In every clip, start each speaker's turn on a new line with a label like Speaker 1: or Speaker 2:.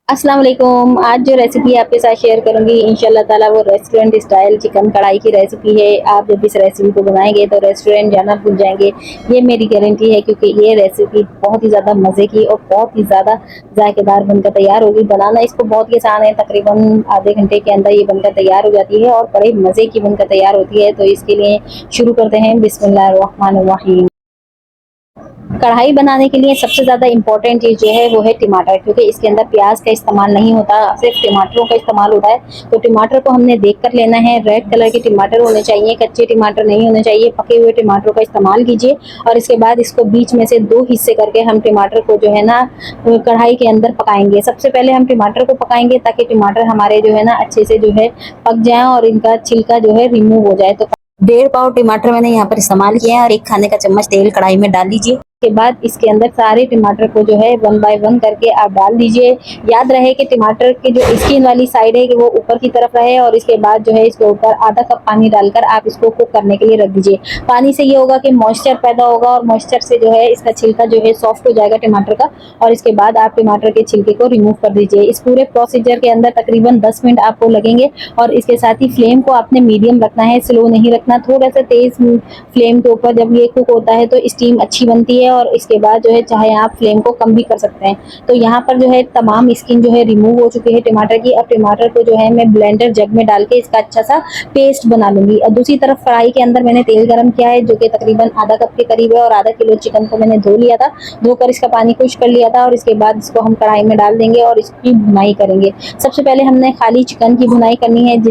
Speaker 1: अस्सलाम वालेकुम। आज जो रेसिपी आपके साथ शेयर करूंगी इंशाल्लाह ताला वो रेस्टोरेंट स्टाइल चिकन कढ़ाई की रेसिपी है। आप जब इस रेसिपी को बनाएंगे तो रेस्टोरेंट जाना भूल जाएंगे, ये मेरी गारंटी है, क्योंकि ये रेसिपी बहुत ही ज़्यादा मज़े की और बहुत ही ज़्यादा जायकेदार बनकर तैयार होगी। बनाना इसको बहुत ही आसान है, तकरीबन आधे घंटे के अंदर ये बनकर तैयार हो जाती है और बड़े मज़े की बनकर तैयार होती है। तो इसके लिए शुरू करते हैं। बिस्मिल्लाहिर्रहमानिर्रहीम। कढ़ाई बनाने के लिए सबसे ज़्यादा इम्पोर्टेंट चीज़ जो है वो है टमाटर, क्योंकि इसके अंदर प्याज का इस्तेमाल नहीं होता, सिर्फ टमाटरों का इस्तेमाल होता है। तो टमाटर को हमने देख कर लेना है। रेड कलर के टमाटर होने चाहिए, कच्चे टमाटर नहीं होने चाहिए। पके हुए टमाटरों का इस्तेमाल कीजिए और इसके बाद इसको बीच में से दो हिस्से करके हम टमाटर को जो है ना कढ़ाई के अंदर पकाएंगे। सबसे पहले हम टमाटर को पकाएंगे ताकि टमाटर हमारे जो है ना अच्छे से जो है पक जाए और इनका छिलका जो है रिमूव हो जाए। तो 1.5 पाव टमाटर मैंने यहाँ पर इस्तेमाल किया है और 1 खाने का चम्मच तेल कढ़ाई में डाल दीजिए। के बाद इसके अंदर सारे टमाटर को जो है 1 बाय 1 करके आप डाल दीजिए। याद रहे कि टमाटर की जो स्किन वाली साइड है कि वो ऊपर की तरफ रहे और इसके बाद जो है इसके ऊपर आधा कप पानी डालकर आप इसको कुक करने के लिए रख दीजिए। पानी से ये होगा कि मॉइस्चर पैदा होगा और मॉइस्चर से जो है इसका छिलका जो है सॉफ्ट हो जाएगा टमाटर का, और इसके बाद आप टमाटर के छिलके को रिमूव कर दीजिए। इस पूरे प्रोसीजर के अंदर तकरीबन 10 मिनट आपको लगेंगे और इसके साथ ही फ्लेम को आपने मीडियम रखना है, स्लो नहीं रखना। थोड़ा सा तेज फ्लेम के ऊपर जब ये कुक होता है तो स्टीम अच्छी बनती है और इसके बाद जो है चाहे आप फ्लेम को कम भी कर सकते हैं। तो यहाँ पर जो है तमाम स्किन जो है रिमूव हो चुकी है टमाटर की। अब टमाटर को जो है मैं ब्लेंडर जग में डाल के इसका अच्छा सा पेस्ट बना लूंगी। और दूसरी तरफ कढ़ाई के अंदर मैंने तेल गरम किया है जो कि तकरीबन आधा कप के करीब है और आधा किलो चिकन को मैंने धो लिया था, धोकर इसका पानी खुश कर लिया था और इसके बाद इसको हम कढ़ाई में डाल देंगे और इसकी भुनाई करेंगे। सबसे पहले हमने खाली चिकन की भुनाई करनी है,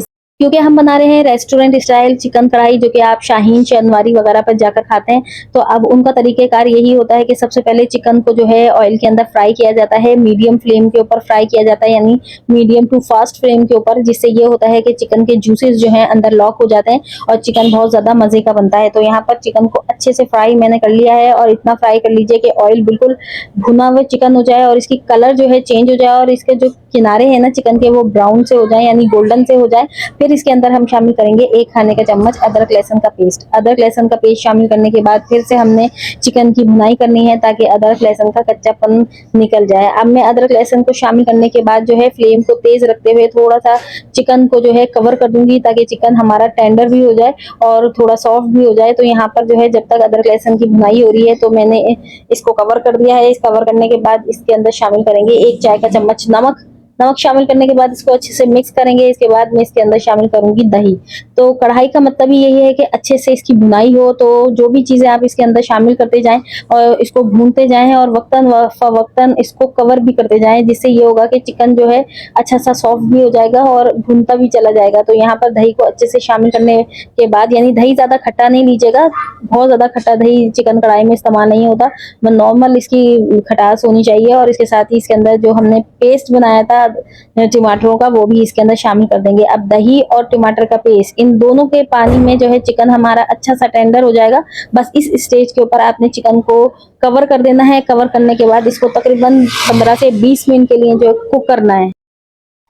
Speaker 1: क्योंकि हम बना रहे हैं रेस्टोरेंट स्टाइल चिकन कढ़ाई, जो कि आप शाहीन चंदवारी वगैरह पर जाकर खाते हैं। तो अब उनका तरीकेकार यही होता है कि सबसे पहले चिकन को जो है ऑयल के अंदर फ्राई किया जाता है, मीडियम फ्लेम के ऊपर फ्राई किया जाता है, यानी मीडियम टू फास्ट फ्लेम के ऊपर, जिससे ये होता है कि चिकन के जूसेस जो है अंदर लॉक हो जाते हैं और चिकन बहुत ज्यादा मजे का बनता है। तो यहाँ पर चिकन को अच्छे से फ्राई मैंने कर लिया है और इतना फ्राई कर लीजिए कि ऑयल बिल्कुल भुना हुआ चिकन हो जाए और इसकी कलर जो है चेंज हो जाए और इसके जो किनारे हैं ना चिकन के वो ब्राउन से हो जाए, यानी गोल्डन से हो जाए। फिर इसके अंदर हम शामिल करेंगे 1 खाने का चम्मच अदरक लहसुन का पेस्ट। अदरक लहसुन का पेस्ट शामिल करने के बाद फिर से हमने चिकन की भुनाई करनी है ताकि अदरक लहसुन का कच्चापन निकल जाए। अब मैं अदरक लहसुन को शामिल करने के बाद जो है फ्लेम को तेज रखते हुए थोड़ा सा चिकन को जो है कवर कर दूंगी ताकि चिकन हमारा टेंडर भी हो जाए और थोड़ा सॉफ्ट भी हो जाए। तो यहाँ पर जो है जब तक अदरक लहसुन की भुनाई हो रही है तो मैंने इसको कवर कर दिया है। इस कवर करने के बाद इसके अंदर शामिल करेंगे 1 चाय का चम्मच नमक। नमक शामिल करने के बाद इसको अच्छे से मिक्स करेंगे। इसके बाद मैं इसके अंदर शामिल करूंगी दही। तो कढ़ाई का मतलब ही यही है कि अच्छे से इसकी भुनाई हो, तो जो भी चीजें आप इसके अंदर शामिल करते जाएं और इसको भूनते जाएं और वक्तन फवक्तन इसको कवर भी करते जाएं, जिससे ये होगा कि चिकन जो है अच्छा सा सॉफ्ट भी हो जाएगा और भूनता भी चला जाएगा। तो यहाँ पर दही को अच्छे से शामिल करने के बाद, यानी दही ज्यादा खट्टा नहीं लीजिएगा, बहुत ज्यादा खट्टा दही चिकन कढ़ाई में इस्तेमाल नहीं होता, नॉर्मल इसकी खटास होनी चाहिए। और इसके साथ ही इसके अंदर जो हमने पेस्ट बनाया था टमाटरों का वो भी इसके अंदर शामिल कर देंगे। अब दही और टमाटर का पेस्ट, इन दोनों के पानी में जो है चिकन हमारा अच्छा सा टेंडर हो जाएगा। बस इस स्टेज के ऊपर आपने चिकन को कवर कर देना है। कवर करने के बाद इसको तकरीबन 15 से 20 मिनट के लिए जो कुक करना है।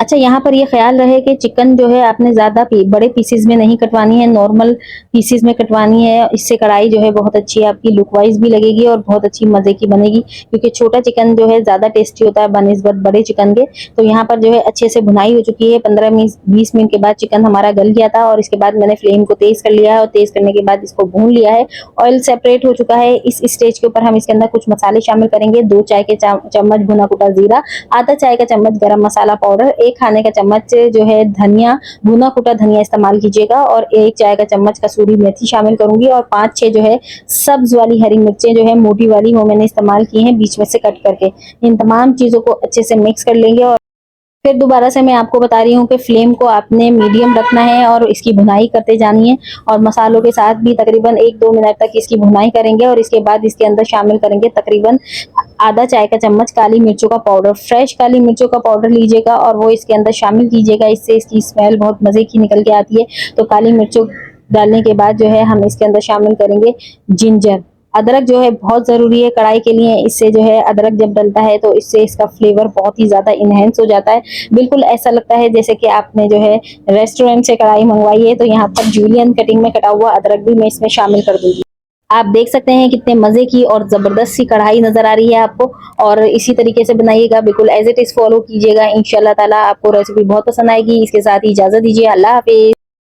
Speaker 1: अच्छा, यहाँ पर ये ख्याल रहे कि चिकन जो है आपने ज़्यादा बड़े पीसेस में नहीं कटवानी है, नॉर्मल पीसेस में कटवानी है। इससे कढ़ाई जो है बहुत अच्छी आपकी लुक वाइज भी लगेगी और बहुत अच्छी मज़े की बनेगी, क्योंकि छोटा चिकन जो है ज़्यादा टेस्टी होता है बनिस्बत बड़े चिकन के। तो यहाँ पर जो है अच्छे से भुनाई हो चुकी है। 15-20 मिनट के बाद चिकन हमारा गल गया था और इसके बाद मैंने फ्लेम को तेज़ कर लिया है और तेज़ करने के बाद इसको भून लिया है। ऑयल सेपरेट हो चुका है। इस स्टेज के ऊपर हम इसके अंदर कुछ मसाले शामिल करेंगे। 2 चाय के चम्मच भुना कुटा जीरा, आधा चाय का चम्मच गरम मसाला पाउडर, 1 खाने का चम्मच जो है धनिया, भुना कुटा धनिया इस्तेमाल कीजिएगा और 1 चाय का चम्मच कसूरी मेथी शामिल करूंगी और 5-6 जो है सब्ज वाली हरी मिर्चें जो है मोटी वाली वो मैंने इस्तेमाल की हैं बीच में से कट करके। इन तमाम चीजों को अच्छे से मिक्स कर लेंगे और फिर दोबारा से मैं आपको बता रही हूँ कि फ्लेम को आपने मीडियम रखना है और इसकी भुनाई करते जानी है और मसालों के साथ भी तकरीबन 1-2 मिनट तक इसकी भुनाई करेंगे। और इसके बाद इसके अंदर शामिल करेंगे तकरीबन आधा चाय का चम्मच काली मिर्चों का पाउडर। फ्रेश काली मिर्चों का पाउडर लीजिएगा और वो इसके अंदर शामिल कीजिएगा, इससे इसकी स्मेल बहुत मजे की निकल के आती है। तो काली मिर्चों डालने के बाद जो है हम इसके अंदर शामिल करेंगे जिंजर। अदरक जो है बहुत ज़रूरी है कढ़ाई के लिए, इससे जो है अदरक जब डलता है तो इससे इसका फ्लेवर बहुत ही ज़्यादा इन्हेंस हो जाता है। बिल्कुल ऐसा लगता है जैसे कि आपने जो है रेस्टोरेंट से कढ़ाई मंगवाई है। तो यहाँ पर जूलियन कटिंग में कटा हुआ अदरक भी मैं इसमें शामिल कर दूंगी। आप देख सकते हैं कितने मजे की और जबरदस्त सी कढ़ाई नजर आ रही है आपको। और इसी तरीके से बनाइएगा, बिल्कुल एज इट इज फॉलो कीजिएगा, इंशाल्लाह ताला आपको रेसिपी बहुत पसंद आएगी। इसके साथ ही इजाजत दीजिए, अल्लाह हाफिज।